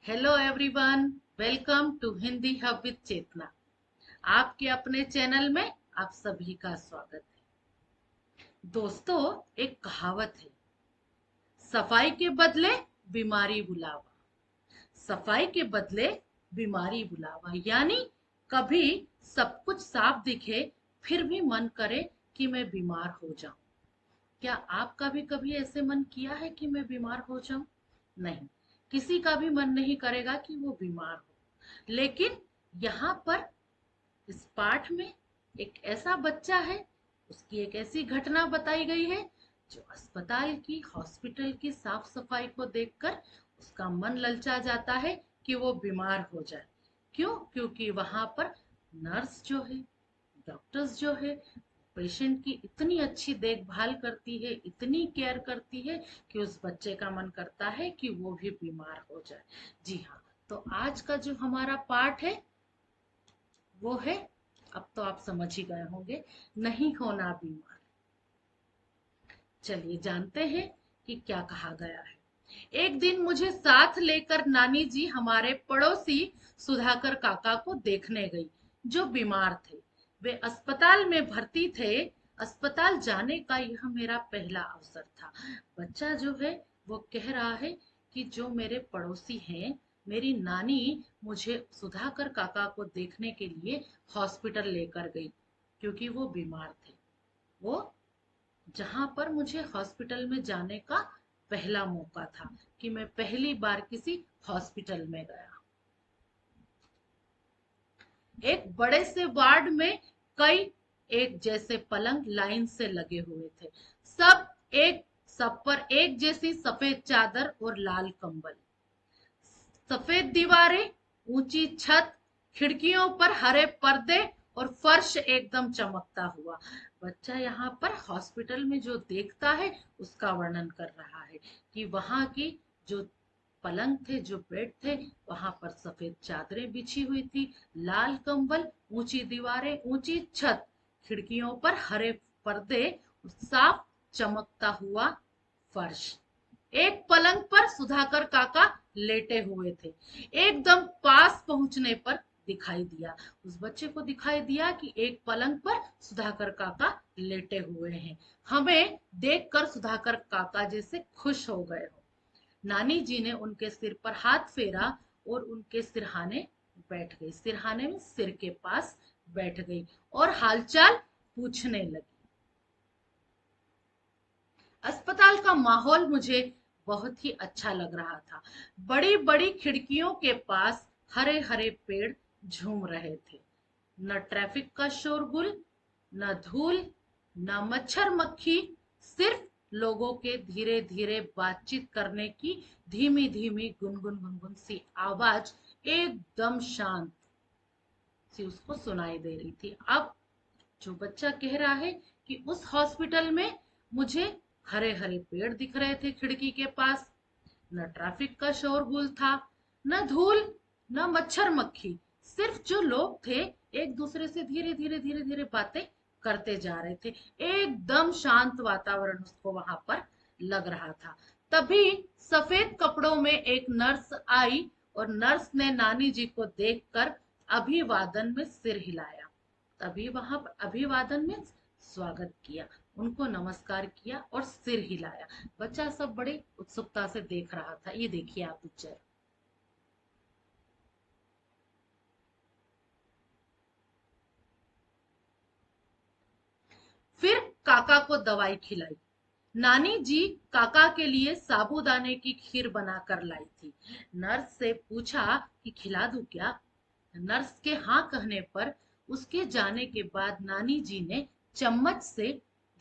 Hello everyone, welcome to Hindi hub with Chetna. आपके अपने channel में आप सभी का स्वागत है। दोस्तों, एक कहावत है, सफाई के बदले बीमारी बुलावा। सफाई के बदले बीमारी बुलावा यानी कभी सब कुछ साफ दिखे फिर भी मन करे कि मैं बीमार हो जाऊं। क्या आपका भी कभी ऐसे मन किया है कि मैं बीमार हो जाऊं? नहीं, किसी का भी मन नहीं करेगा कि वो बीमार हो। लेकिन यहाँ पर इस पाठ में एक ऐसा बच्चा है, उसकी एक ऐसी घटना बताई गई है जो अस्पताल की, हॉस्पिटल की साफ सफाई को देखकर उसका मन ललचा जाता है कि वो बीमार हो जाए। क्यों? क्योंकि वहां पर नर्स जो है, डॉक्टर्स जो है, पेशेंट की इतनी अच्छी देखभाल करती है, इतनी केयर करती है कि उस बच्चे का मन करता है कि वो भी बीमार हो जाए। जी हाँ, तो आज का जो हमारा पाठ है वो है, अब तो आप समझ ही गए होंगे, नहीं होना बीमार। चलिए जानते हैं कि क्या कहा गया है। एक दिन मुझे साथ लेकर नानी जी हमारे पड़ोसी सुधाकर काका को देखने गई, जो बीमार थे। वे अस्पताल में भर्ती थे। अस्पताल जाने का यह मेरा पहला अवसर था। बच्चा जो है वो कह रहा है कि जो मेरे पड़ोसी हैं, मेरी नानी मुझे सुधाकर काका को देखने के लिए हॉस्पिटल लेकर गई क्योंकि वो बीमार थे। वो जहां पर मुझे हॉस्पिटल में जाने का पहला मौका था कि मैं पहली बार किसी हॉस्पिटल में गया। एक बड़े से वार्ड में कई एक जैसे पलंग लाइन से लगे हुए थे। सब एक सब पर एक जैसी सफेद चादर और लाल कंबल, सफेद दीवारें, ऊंची छत, खिड़कियों पर हरे पर्दे और फर्श एकदम चमकता हुआ। बच्चा यहाँ पर हॉस्पिटल में जो देखता है उसका वर्णन कर रहा है कि वहां की जो पलंग थे, जो बेड थे, वहां पर सफेद चादरें बिछी हुई थी, लाल कंबल, ऊंची दीवारें, ऊंची छत, खिड़कियों पर हरे पर्दे, साफ चमकता हुआ फर्श। एक पलंग पर सुधाकर काका लेटे हुए थे। एकदम पास पहुंचने पर दिखाई दिया, उस बच्चे को दिखाई दिया कि एक पलंग पर सुधाकर काका लेटे हुए हैं। हमें देखकर सुधाकर काका जैसे खुश हो गए हो। नानी जी ने उनके सिर पर हाथ फेरा और उनके सिरहाने बैठ गई, सिरहाने में सिर के पास बैठ गई और हालचाल पूछने लगी। अस्पताल का माहौल मुझे बहुत ही अच्छा लग रहा था। बड़ी बड़ी खिड़कियों के पास हरे हरे पेड़ झूम रहे थे। न ट्रैफिक का शोरगुल, न धूल, न मच्छर मक्खी, सिर्फ लोगों के धीरे धीरे बातचीत करने की धीमी धीमी गुनगुन गुनगुन सी आवाज एकदम शांत सी उसको सुनाई दे रही थी। अब जो बच्चा कह रहा है कि उस हॉस्पिटल में मुझे हरे हरे पेड़ दिख रहे थे खिड़की के पास, न ट्रैफिक का शोरगुल था, न धूल, न मच्छर मक्खी, सिर्फ जो लोग थे एक दूसरे से धीरे धीरे धीरे धीरे बातें करते जा रहे थे। एकदम शांत वातावरण उसको वहां पर लग रहा था। तभी सफेद कपड़ों में एक नर्स आई और नर्स ने नानी जी को देखकर अभिवादन में सिर हिलाया। तभी वहां पर अभिवादन में स्वागत किया, उनको नमस्कार किया और सिर हिलाया। बच्चा सब बड़े उत्सुकता से देख रहा था। ये देखिए आप पिक्चर। फिर काका को दवाई खिलाई। नानी जी काका के लिए साबूदाने की खीर बनाकर लाई थी। नर्स से पूछा कि खिला दूं क्या? नर्स के हाँ कहने पर उसके जाने के बाद नानी जी ने चम्मच से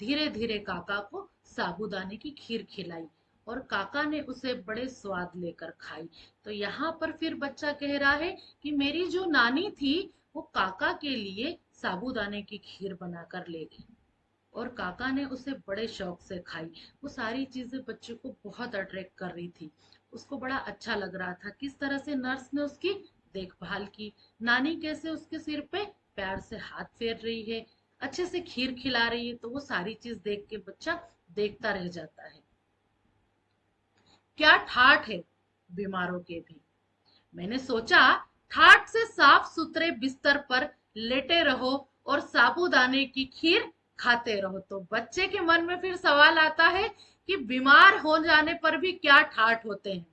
धीरे धीरे काका को साबूदाने की खीर खिलाई और काका ने उसे बड़े स्वाद लेकर खाई। तो यहाँ पर फिर बच्चा कह रहा है कि मेरी जो नानी थी वो काका के लिए साबूदाने की खीर बनाकर ले गई और काका ने उसे बड़े शौक से खाई। वो सारी चीजें बच्चे को बहुत अट्रैक्ट कर रही थी। उसको बड़ा अच्छा लग रहा था किस तरह से नर्स ने उसकी देखभाल की, नानी कैसे उसके सिर पे प्यार से हाथ फेर रही है, अच्छे से खीर खिला रही है। तो वो सारी चीज देख के बच्चा देखता रह जाता है। क्या ठाठ है बीमारों के भी। मैंने सोचा ठाट से साफ सुथरे बिस्तर पर लेटे रहो और साबूदाने की खीर खाते रहो। तो बच्चे के मन में फिर सवाल आता है कि बीमार हो जाने पर भी क्या ठाट होते हैं।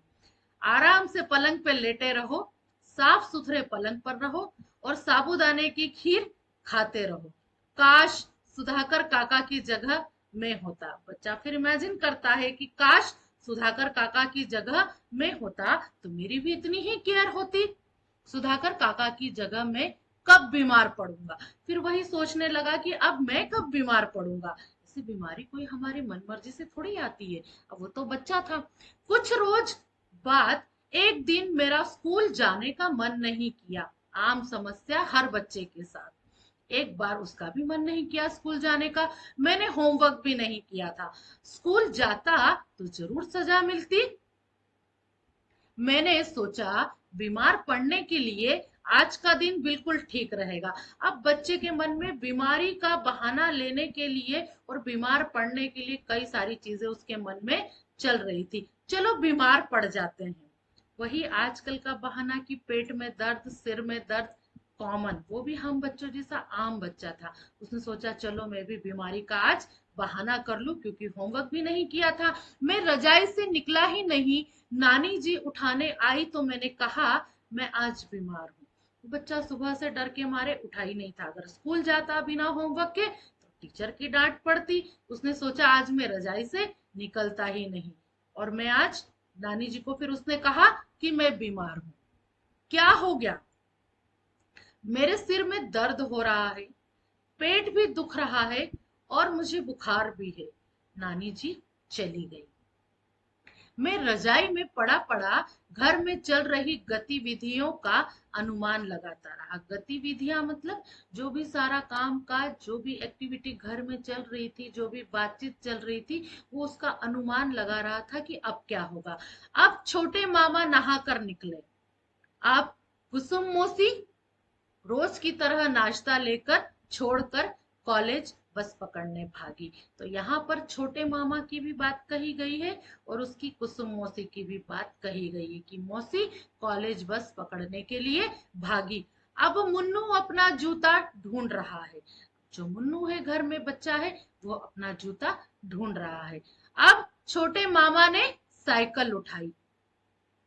आराम से पलंग पे लेटे रहो, साफ सुथरे पलंग पर रहो और साबूदाने की खीर खाते रहो। काश सुधाकर काका की जगह में होता। बच्चा फिर इमेजिन करता है कि काश सुधाकर काका की जगह में होता तो मेरी भी इतनी ही केयर होती। सुधाकर काका की जगह में कब बीमार पड़ूंगा। फिर वही सोचने लगा कि अब मैं कब बीमार पड़ूंगा। ऐसी बीमारी कोई हमारी मनमर्जी से थोड़ी आती है। अब वो तो बच्चा था। कुछ रोज बाद एक दिन मेरा स्कूल जाने का मन नहीं किया। आम समस्या हर बच्चे के साथ। एक बार उसका भी मन नहीं किया स्कूल जाने का। मैंने होमवर्क भी नहीं किया था। स्कूल जाता तो जरूर सजा मिलती। मैंने सोचा बीमार पड़ने के लिए आज का दिन बिल्कुल ठीक रहेगा। अब बच्चे के मन में बीमारी का बहाना लेने के लिए और बीमार पड़ने के लिए कई सारी चीजें उसके मन में चल रही थी। चलो बीमार पड़ जाते हैं। वही आजकल का बहाना कि पेट में दर्द, सिर में दर्द, कॉमन। वो भी हम बच्चों जैसा आम बच्चा था। उसने सोचा चलो मैं भी बीमारी का आज बहाना कर लूं, क्योंकि होमवर्क भी नहीं किया था। मैं रजाई से निकला ही नहीं, नानी जी उठाने आई तो मैंने कहा मैं आज बीमार हूँ। बच्चा सुबह से डर के मारे उठा ही नहीं था। अगर स्कूल जाता बिना होमवर्क के तो टीचर की डांट पड़ती। उसने सोचा आज मैं रजाई से निकलता ही नहीं। और मैं आज नानी जी को फिर उसने कहा कि मैं बीमार हूँ। क्या हो गया? मेरे सिर में दर्द हो रहा है, पेट भी दुख रहा है और मुझे बुखार भी है। नानी जी चली गई। मैं रजाई में पड़ा पड़ा घर में चल रही गतिविधियों का अनुमान लगाता रहा। गतिविधियां मतलब जो भी सारा काम काज, जो भी एक्टिविटी घर में चल रही थी, जो भी बातचीत चल रही थी, वो उसका अनुमान लगा रहा था कि अब क्या होगा। अब छोटे मामा नहा कर निकले। अब कुसुम मौसी रोज की तरह नाश्ता लेकर छोड़कर कॉलेज बस पकड़ने भागी। तो यहाँ पर छोटे मामा की भी बात कही गई है और उसकी कुसुम मौसी की भी बात कही गई है कि मौसी कॉलेज बस पकड़ने के लिए भागी। अब मुन्नू अपना जूता ढूंढ रहा है। जो मुन्नू है, घर में बच्चा है, वो अपना जूता ढूंढ रहा है। अब छोटे मामा ने साइकिल उठाई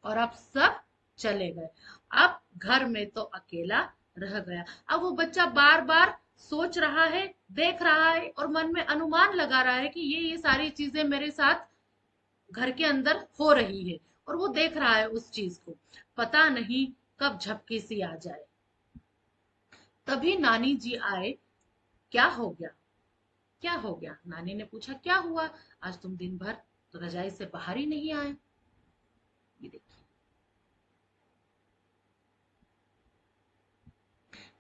और अब सब चले गए। अब घर में तो अकेला रह गया। अब वो बच्चा बार बार सोच रहा है, देख रहा है और मन में अनुमान लगा रहा है कि ये सारी चीजें मेरे साथ घर के अंदर हो रही है और वो देख रहा है उस चीज को। पता नहीं कब झपकी सी आ जाए। तभी नानी जी आए। क्या हो गया? क्या हो गया? नानी ने पूछा क्या हुआ? आज तुम दिन भर रजाई से बाहर ही नहीं आए। ये देखिए।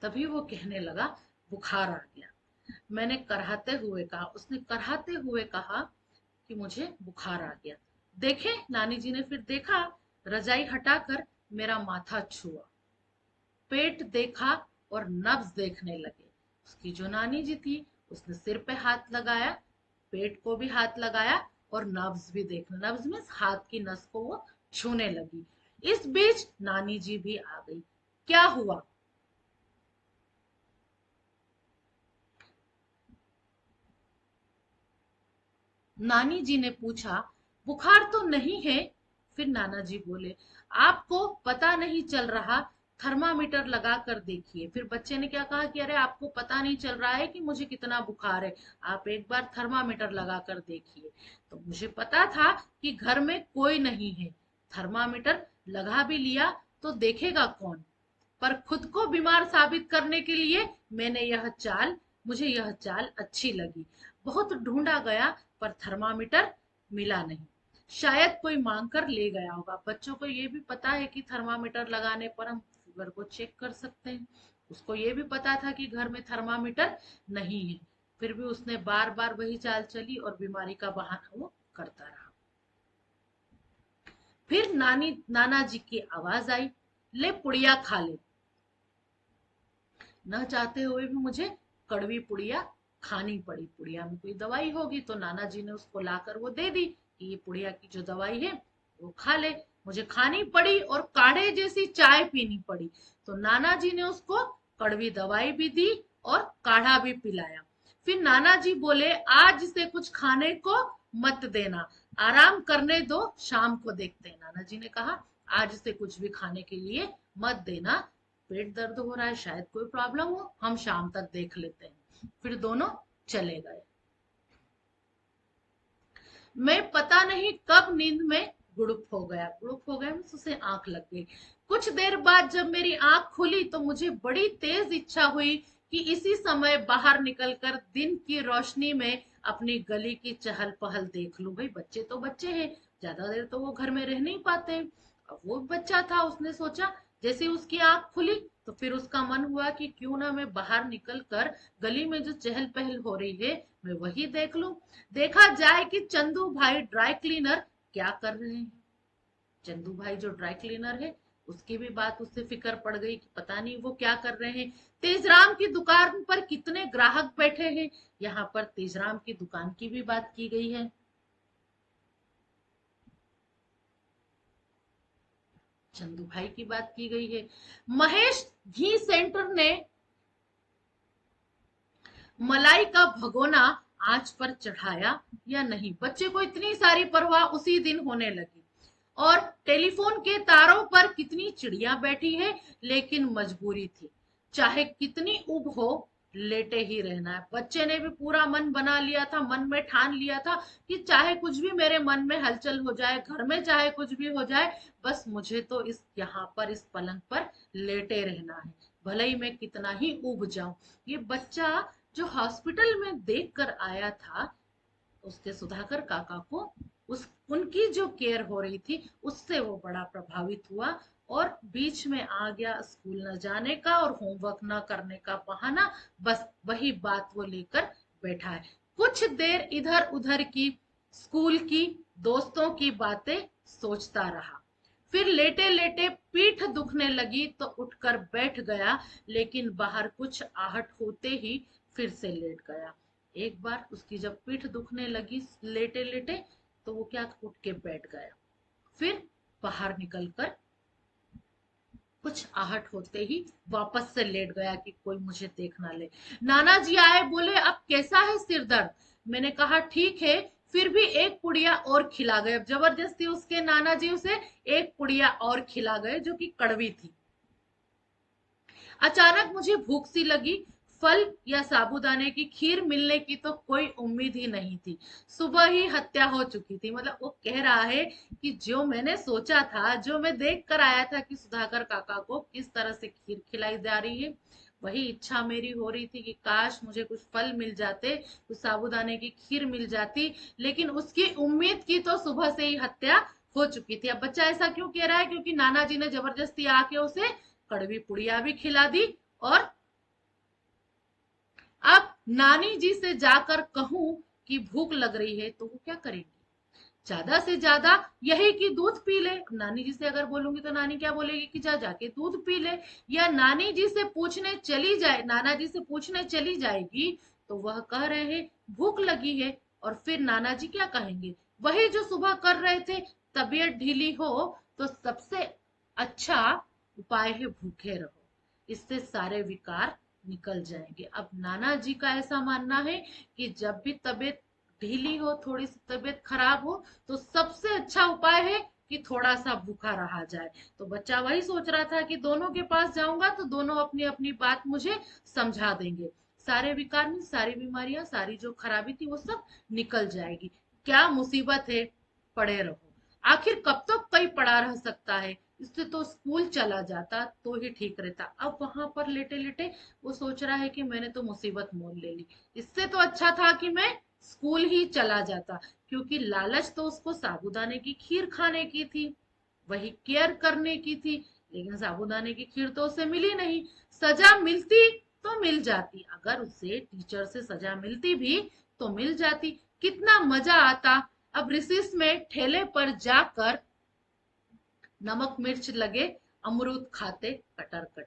तभी वो कहने लगा बुखार आ गया। मैंने कराहते हुए कहा, उसने कराहते हुए कहा कि मुझे बुखार आ गया। देखे, नानी जी ने फिर देखा, रजाई हटाकर मेरा माथा छुआ, पेट देखा और नब्ज देखने लगे। उसकी जो नानी जी थी उसने सिर पे हाथ लगाया, पेट को भी हाथ लगाया और नब्ज भी देखना, नब्ज में हाथ की नस को वो छूने लगी। इस बीच नानी जी भी आ गई। क्या हुआ? नानी जी ने पूछा। बुखार तो नहीं है। फिर नाना जी बोले आपको पता नहीं चल रहा, थर्मामीटर लगा कर देखिए। फिर बच्चे ने क्या कहा कि अरे आपको पता नहीं चल रहा है कि मुझे कितना बुखार है, आप एक बार थर्मामीटर लगा कर देखिए। तो मुझे पता था कि घर में कोई नहीं है, थर्मामीटर लगा भी लिया तो देखेगा कौन। पर खुद को बीमार साबित करने के लिए मुझे यह चाल अच्छी लगी। बहुत ढूंढा गया पर थर्मामीटर मिला नहीं। शायद कोई मांग कर ले गया होगा। बच्चों को ये भी पता है कि थर्मामीटर लगाने पर हम शुगर को चेक कर सकते हैं। उसको ये भी पता था कि घर में थर्मामीटर नहीं है। फिर भी उसने बार बार वही चाल चली और बीमारी का बहाना वो करता रहा। फिर नाना जी की आवाज आई, ले पुड़िया खा ले। न चाहते हुए भी मुझे कड़वी पुड़िया खानी पड़ी। पुड़िया में कोई दवाई होगी तो नाना जी ने उसको लाकर वो दे दी कि ये पुड़िया की जो दवाई है वो खा ले। मुझे खानी पड़ी और काढ़े जैसी चाय पीनी पड़ी। तो नाना जी ने उसको कड़वी दवाई भी दी और काढ़ा भी पिलाया। फिर नाना जी बोले, आज से कुछ खाने को मत देना, आराम करने दो, शाम को देखते हैं। नाना जी ने कहा, आज से कुछ भी खाने के लिए मत देना, पेट दर्द हो रहा है, शायद कोई प्रॉब्लम हो, हम शाम तक देख लेते हैं। फिर दोनों चले गए। मैं पता नहीं कब नींद में गुड़ुप हो गया। गुड़ुप हो गया मीन्स उसे आंख लग गई। कुछ देर बाद जब मेरी आंख खुली तो मुझे बड़ी तेज इच्छा हुई कि इसी समय बाहर निकलकर दिन की रोशनी में अपनी गली की चहल पहल देख लूं। भाई बच्चे तो बच्चे हैं, ज्यादा देर तो वो घर में रह नहीं पाते। अब वो बच्चा था, उसने सोचा, जैसे उसकी आंख खुली तो फिर उसका मन हुआ कि क्यों ना मैं बाहर निकल कर गली में जो चहल पहल हो रही है मैं वही देख लूं। देखा जाए कि चंदू भाई ड्राई क्लीनर क्या कर रहे हैं। चंदू भाई जो ड्राई क्लीनर है, उसकी भी बात उससे फिक्र पड़ गई कि पता नहीं वो क्या कर रहे हैं। तेजराम की दुकान पर कितने ग्राहक बैठे हैं, यहाँ पर तेजराम की दुकान की भी बात की गई है। चंदू भाई की बात की गई है। महेश घी सेंटर ने मलाई का भगोना आंच पर चढ़ाया या नहीं। बच्चे को इतनी सारी परवाह उसी दिन होने लगी। और टेलीफोन के तारों पर कितनी चिड़िया बैठी है, लेकिन मजबूरी थी, चाहे कितनी उब हो, लेटे ही रहना है। बच्चे ने भी पूरा मन बना लिया था, मन में ठान लिया था कि चाहे कुछ भी मेरे मन में हलचल हो जाए, घर में चाहे कुछ भी हो जाए, बस मुझे तो इस यहाँ पर इस पलंग पर लेटे रहना है, भले ही मैं कितना ही उब जाऊं। ये बच्चा जो हॉस्पिटल में देख कर आया था, उसके सुधाकर काका को उस उनकी जो केयर हो रही थी उससे वो बड़ा प्रभावित हुआ और बीच में आ गया स्कूल न जाने का और होमवर्क न करने का बहाना। बस वही बात वो लेकर बैठा है। कुछ देर इधर उधर की, स्कूल की, दोस्तों की बातें सोचता रहा। फिर लेटे लेटे पीठ दुखने लगी तो उठकर बैठ गया, लेकिन बाहर कुछ आहट होते ही फिर से लेट गया। एक बार उसकी जब पीठ दुखने लगी लेटे लेटे, तो वो क्या उठ के बैठ गया। फिर बाहर निकलकर कुछ आहट होते ही वापस से लेट गया कि कोई मुझे देख ना ले। नाना जी आए, बोले, अब कैसा है सिर दर्द। मैंने कहा ठीक है। फिर भी एक पुड़िया और खिला गए। जबरदस्ती उसके नाना जी उसे एक पुड़िया और खिला गए जो कि कड़वी थी। अचानक मुझे भूख सी लगी। फल या साबूदाने की खीर मिलने की तो कोई उम्मीद ही नहीं थी। सुबह ही हत्या हो चुकी थी। मतलब वो कह रहा है कि जो मैंने सोचा था, जो मैं देख कर आया था कि सुधाकर काका को किस तरह से खीर खिलाई जा रही है, वही इच्छा मेरी हो रही थी कि काश मुझे कुछ फल मिल जाते, कुछ साबूदाने की खीर मिल जाती। लेकिन उसकी उम्मीद की तो सुबह से ही हत्या हो चुकी थी। अब बच्चा ऐसा क्यों कह रहा है? क्योंकि नाना जी ने जबरदस्ती आके उसे कड़वी पुड़िया भी खिला दी। और अब नानी जी से जाकर कहूं कि भूख लग रही है तो वो क्या करेंगी? ज्यादा से ज्यादा यही कि दूध पी ले। नानी जी से अगर बोलूंगी तो नानी क्या बोलेगी कि जा जाके दूध पी ले। या नानी जी से पूछने चली जाए, नाना जी से पूछने चली जाएगी तो वह कह रहे हैं भूख लगी है। और फिर नाना जी क्या कहेंगे? वही जो सुबह कर रहे थे, तबीयत ढीली हो तो सबसे अच्छा उपाय है भूखे रहो, इससे सारे विकार निकल जाएंगे। अब नाना जी का ऐसा मानना है कि जब भी तबीयत ढीली हो, थोड़ी सी तबीयत खराब हो, तो सबसे अच्छा उपाय है कि थोड़ा सा भूखा रहा जाए। तो बच्चा वही सोच रहा था कि दोनों के पास जाऊंगा तो दोनों अपनी अपनी बात मुझे समझा देंगे, सारे विकार में सारी बीमारियां, सारी जो खराबी थी वो सब निकल जाएगी। क्या मुसीबत है, पड़े रहो। आखिर कब तक कोई पड़ा रह सकता है? इससे तो स्कूल चला जाता तो ही ठीक रहता। अब वहां पर लेटे लेटे वो सोच रहा है कि मैंने तो मुसीबत मोल ले ली, इससे तो अच्छा था कि मैं स्कूल ही चला जाता। क्योंकि लालच तो उसको साबूदाने की खीर खाने की थी, वही केयर करने की थी। लेकिन साबूदाने की खीर तो उसे मिली नहीं। सजा मिलती तो मिल जाती, अगर उसे टीचर से सजा मिलती भी तो मिल जाती, कितना मजा आता। अब रिसिस में ठेले पर जाकर नमक मिर्च लगे अमरूद खाते कटर कटर।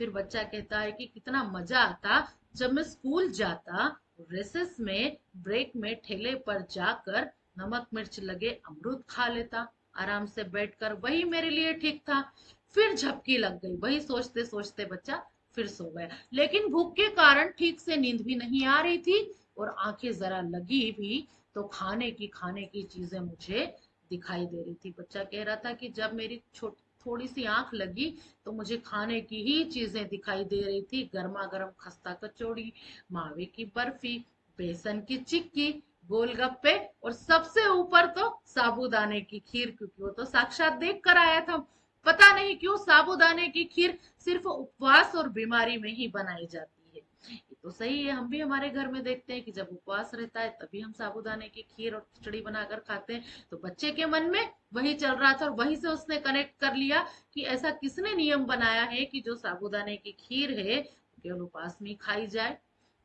फिर बच्चा कहता है कि कितना मजा आता जब मैं स्कूल जाता, रेसेस में, ब्रेक में ठेले पर जाकर नमक मिर्च लगे अमरूद खा लेता। आराम से बैठकर, वही मेरे लिए ठीक था। फिर झपकी लग गई, वही सोचते सोचते बच्चा फिर सो गया। लेकिन भूख के कारण ठीक से नींद भी नहीं आ रही थी, और आंखें जरा लगी भी तो खाने की चीजें मुझे दिखाई दे रही थी। बच्चा कह रहा था कि जब मेरी छोटी थोड़ी सी आंख लगी तो मुझे खाने की ही चीजें दिखाई दे रही थी, गर्मा गर्म खस्ता कचौड़ी, मावे की बर्फी, बेसन की चिक्की, गोलगप्पे, और सबसे ऊपर तो साबूदाने की खीर, क्योंकि वो तो साक्षात देख कर आया था। पता नहीं क्यों साबूदाने की खीर सिर्फ उपवास और बीमारी में ही बनाई जाती है। ये तो सही है, हम भी हमारे घर में देखते हैं कि जब उपवास रहता है तभी हम साबूदाने की खीर और खिचड़ी बनाकर खाते हैं। तो बच्चे के मन में वही चल रहा था, और वहीं से उसने कनेक्ट कर लिया कि ऐसा किसने नियम बनाया है कि जो साबूदाने की खीर है केवल उपवास में ही खाई जाए।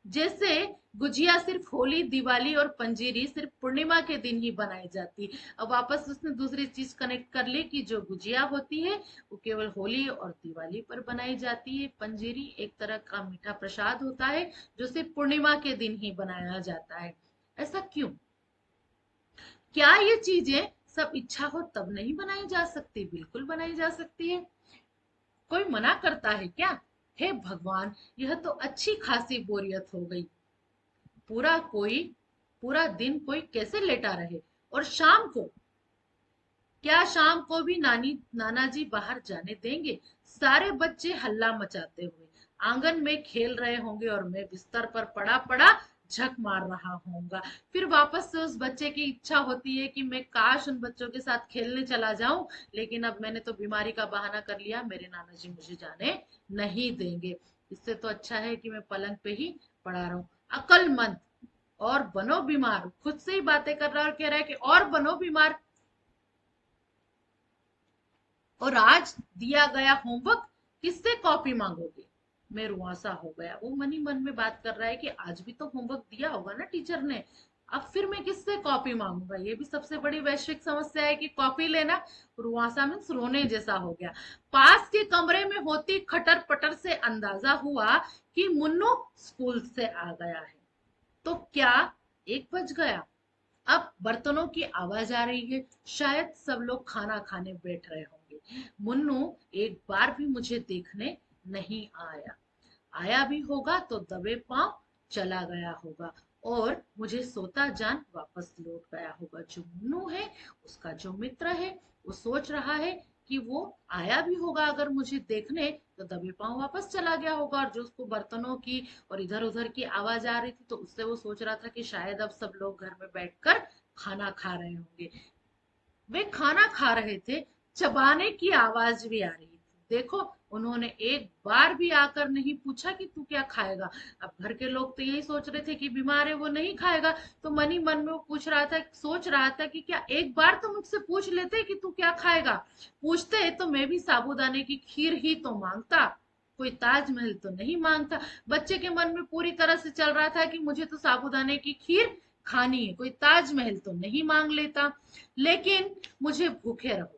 जैसे गुजिया सिर्फ होली, दिवाली और पंजीरी सिर्फ पूर्णिमा के दिन ही बनाई जाती। अब वापस उसने दूसरी चीज कनेक्ट कर ली कि जो गुजिया होती है वो केवल होली और दिवाली पर बनाई जाती है। पंजीरी एक तरह का मीठा प्रसाद होता है जो सिर्फ पूर्णिमा के दिन ही बनाया जाता है। ऐसा क्यों? क्या ये चीजें सब इच्छा हो तब नहीं बनाई जा सकती? बिल्कुल बनाई जा सकती है। कोई मना करता है क्या? हे भगवान, यह तो अच्छी खासी बोरियत हो गई। पूरा कोई पूरा दिन कोई कैसे लेटा रहे? और शाम को, क्या शाम को भी नाना जी बाहर जाने देंगे? सारे बच्चे हल्ला मचाते हुए आंगन में खेल रहे होंगे और मैं बिस्तर पर पड़ा पड़ा झक मार रहा होऊंगा। फिर वापस से उस बच्चे की इच्छा होती है कि मैं काश उन बच्चों के साथ खेलने चला जाऊं, लेकिन अब मैंने तो बीमारी का बहाना कर लिया, मेरे नाना जी मुझे जाने नहीं देंगे। इससे तो अच्छा है कि मैं पलंग पे ही पड़ा रहूं। अक्लमंद, और बनो बीमार, खुद से ही बातें कर रहा है और कह रहा है कि और बनो बीमार। और आज दिया गया होमवर्क किससे कॉपी मांगोगे? मैं रुआसा हो गया। वो मन ही मन में बात कर रहा है कि आज भी तो होमवर्क दिया होगा ना टीचर ने, अब फिर मैं किससे कॉपी मांगूंगा? ये भी सबसे बड़ी वैश्विक समस्या है कि कॉपी लेना। रुआसा में रोने जैसा हो गया। पास के कमरे में होती खटर पटर से अंदाजा हुआ कि मुन्नू स्कूल से आ गया है। तो क्या 1 बज गया? अब बर्तनों की आवाज आ रही है, शायद सब लोग खाना खाने बैठ रहे होंगे। मुन्नू एक बार भी मुझे देखने नहीं आया। आया भी होगा तो दबे पांव चला गया होगा, और मुझे सोता जान वापस लौट गया होगा। जो मुन्नू है, उसका जो मित्र है, वो सोच रहा है कि वो आया भी होगा अगर मुझे देखने, तो दबे पांव वापस चला गया होगा। और जो उसको बर्तनों की और इधर उधर की आवाज आ रही थी, तो उससे वो सोच रहा था कि शायद अब सब लोग घर में बैठकर खाना खा रहे होंगे। वे खाना खा रहे थे, चबाने की आवाज भी आ रही थी। देखो, उन्होंने एक बार भी आकर नहीं पूछा कि तू क्या खाएगा। अब घर के लोग तो यही सोच रहे थे कि बीमार है, वो नहीं खाएगा। तो मन ही मन में वो पूछ रहा था, सोच रहा था कि क्या एक बार तो मुझसे पूछ लेते कि तू क्या खाएगा। पूछते तो मैं भी साबूदाने की खीर ही तो मांगता, कोई ताजमहल तो नहीं मांगता। बच्चे के मन में पूरी तरह से चल रहा था कि मुझे तो साबूदाने की खीर खानी है, कोई ताजमहल तो नहीं मांग लेता। लेकिन मुझे भूखे रहो,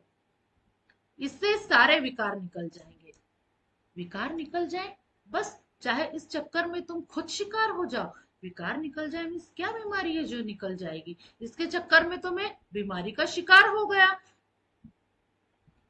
इससे सारे विकार निकल जाएंगे। विकार निकल जाए? बस, चाहे इस चक्कर में तुम खुद शिकार हो जाओ। विकार निकल जाए मीन्स क्या बीमारी है जो निकल जाएगी? इसके चक्कर में तो मैं बीमारी का शिकार हो गया।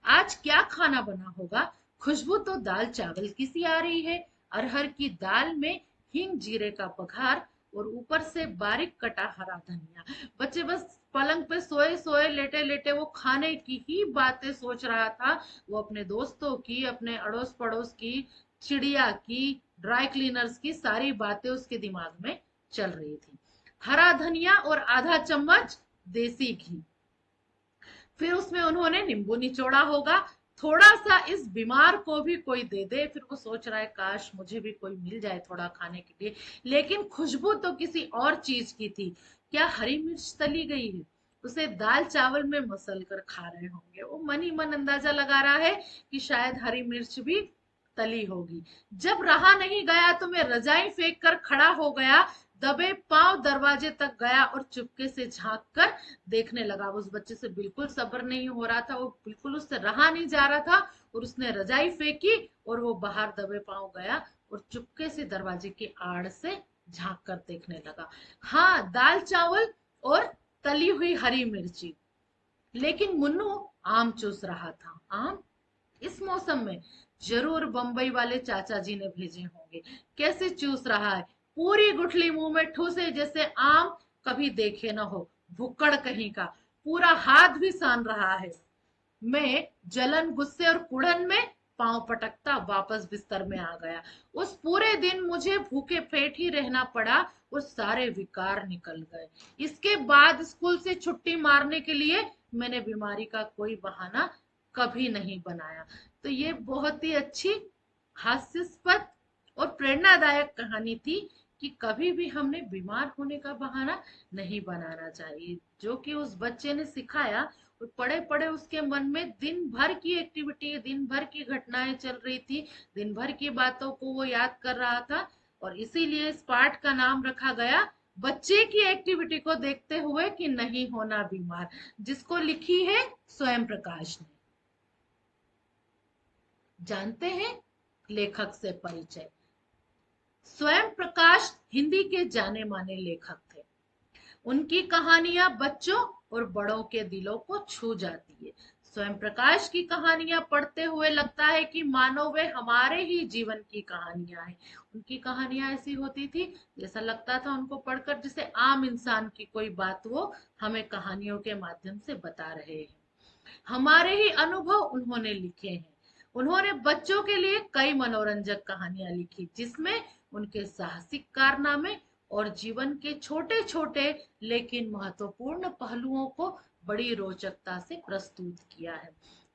आज क्या खाना बना होगा? खुशबू तो दाल चावल की सी आ रही है। अरहर की दाल में हींग जीरे का बघार, और ऊपर से बारीक कटा हरा धनिया। बच्चे बस पलंग पे सोए सोए लेटे लेटे वो खाने की ही बातें सोच रहा था। वो अपने दोस्तों की, अपने अड़ोस पड़ोस की, चिड़िया की, ड्राई क्लीनर्स की सारी बातें उसके दिमाग में चल रही थी। हरा धनिया और आधा चम्मच देसी घी, फिर उसमें उन्होंने नींबू निचोड़ा होगा। थोड़ा सा इस बीमार को भी कोई दे दे। फिर वो सोच रहा है काश मुझे भी कोई मिल जाए थोड़ा खाने के लिए। लेकिन खुशबू तो किसी और चीज की थी। क्या हरी मिर्च तली गई है? उसे दाल चावल में मसल कर खा रहे होंगे। वो मन ही मन अंदाजा लगा रहा है कि शायद हरी मिर्च भी तली होगी। जब रहा नहीं गया तो मैं रजाई फेंक कर खड़ा हो गया, दबे पांव दरवाजे तक गया और चुपके से झांक कर देखने लगा। उस बच्चे से बिल्कुल सब्र नहीं हो रहा था, वो बिल्कुल उससे रहा नहीं जा रहा था, और उसने रजाई फेंकी और वो बाहर दबे पांव गया और चुपके से दरवाजे की आड़ से झांक कर देखने लगा। हाँ, दाल चावल और तली हुई हरी मिर्ची। लेकिन मुन्नू आम चूस रहा था। आम इस मौसम में? जरूर बंबई वाले चाचा जी ने भेजे होंगे। कैसे चूस रहा है, पूरी गुठली मुंह में ठूसे जैसे आम कभी देखे न हो। भुक्कड़ कहीं का, पूरा हाथ भी सान रहा है। मैं जलन, गुस्से और कुड़न में पांव पटकता वापस बिस्तर में आ गया। उस पूरे दिन मुझे भूखे पेट ही रहना पड़ा और सारे विकार निकल गए। इसके बाद स्कूल से छुट्टी मारने के लिए मैंने बीमारी का कोई बहाना कभी नहीं बनाया। तो ये बहुत ही अच्छी, हास्यास्पद और प्रेरणादायक कहानी थी कि कभी भी हमने बीमार होने का बहाना नहीं बनाना चाहिए। जो कि उस बच्चे ने सिखाया, और पड़े पड़े उसके मन में दिन भर की एक्टिविटी, दिन भर की घटनाएं चल रही थी, दिन भर की बातों को वो याद कर रहा था। और इसीलिए इस पाठ का नाम रखा गया बच्चे की एक्टिविटी को देखते हुए कि नहीं होना बीमार, जिसको लिखी है स्वयं प्रकाश ने। जानते हैं लेखक से परिचय? स्वयं प्रकाश हिंदी के जाने माने लेखक थे। उनकी कहानियां बच्चों और बड़ों के दिलों को छू जाती है। स्वयं प्रकाश की कहानियां पढ़ते हुए लगता है कि मानो वे हमारे ही जीवन की कहानियां हैं। उनकी कहानियां ऐसी होती थी, जैसा लगता था उनको पढ़कर जैसे आम इंसान की कोई बात वो हमें कहानियों के माध्यम से बता रहे हैं। हमारे ही अनुभव उन्होंने लिखे हैं। उन्होंने बच्चों के लिए कई मनोरंजक कहानियां लिखी, जिसमें उनके साहसिक कारनामे और जीवन के छोटे छोटे लेकिन महत्वपूर्ण पहलुओं को बड़ी रोचकता से प्रस्तुत किया है।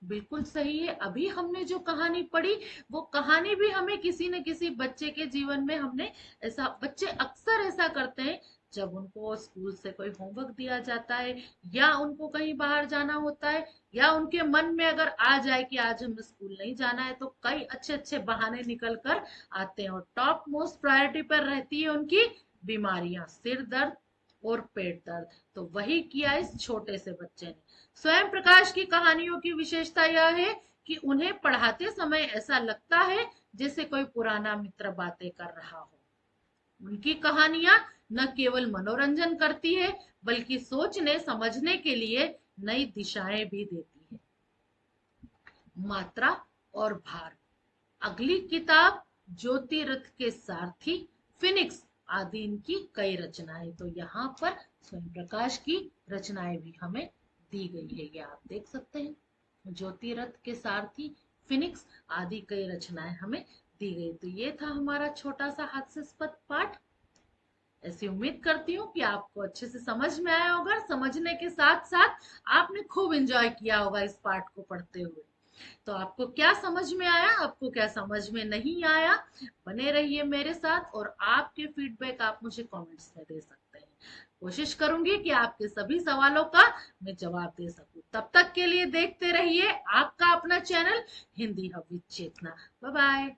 बिल्कुल सही है। अभी हमने जो कहानी पढ़ी, वो कहानी भी हमें किसी न किसी बच्चे के जीवन में हमने ऐसा, बच्चे अक्सर ऐसा करते हैं जब उनको स्कूल से कोई होमवर्क दिया जाता है या उनको कहीं बाहर जाना होता है, या उनके मन में अगर आ जाए कि आज हमें स्कूल नहीं जाना है, तो कई अच्छे अच्छे बहाने निकल कर आते हैं। और टॉप मोस्ट प्रायोरिटी पर रहती है उनकी बीमारियां, सिर दर्द और पेट दर्द। तो वही किया इस छोटे से बच्चे ने। स्वयं प्रकाश की कहानियों की विशेषता यह है कि उन्हें पढ़ाते समय ऐसा लगता है जैसे कोई पुराना मित्र बातें कर रहा हो। उनकी कहानियां न केवल मनोरंजन करती है, बल्कि सोचने समझने के लिए नई दिशाएं भी देती है। मात्रा और भार। अगली किताब ज्योति रथ के सारथी, फिनिक्स आदि इनकी कई रचनाएं। तो यहाँ पर स्वयं प्रकाश की रचनाएं भी हमें दी गई है, ये आप देख सकते हैं। ज्योति रथ के सारथी, फिनिक्स आदि कई रचनाएं हमें दी गई। तो ये था हमारा छोटा सा हास्यास्पद पाठ। ऐसी उम्मीद करती हूँ कि आपको अच्छे से समझ में आया होगा। समझने के साथ साथ आपने खूब एंजॉय किया होगा इस पाठ को पढ़ते हुए। तो आपको क्या समझ में आया, आपको क्या समझ में नहीं आया, बने रहिए मेरे साथ, और आपके फीडबैक आप मुझे कमेंट्स में दे सकते हैं। कोशिश करूंगी कि आपके सभी सवालों का मैं जवाब दे सकूं। तब तक के लिए देखते रहिए आपका अपना channel Hindi hub with Chetna. Bye bye.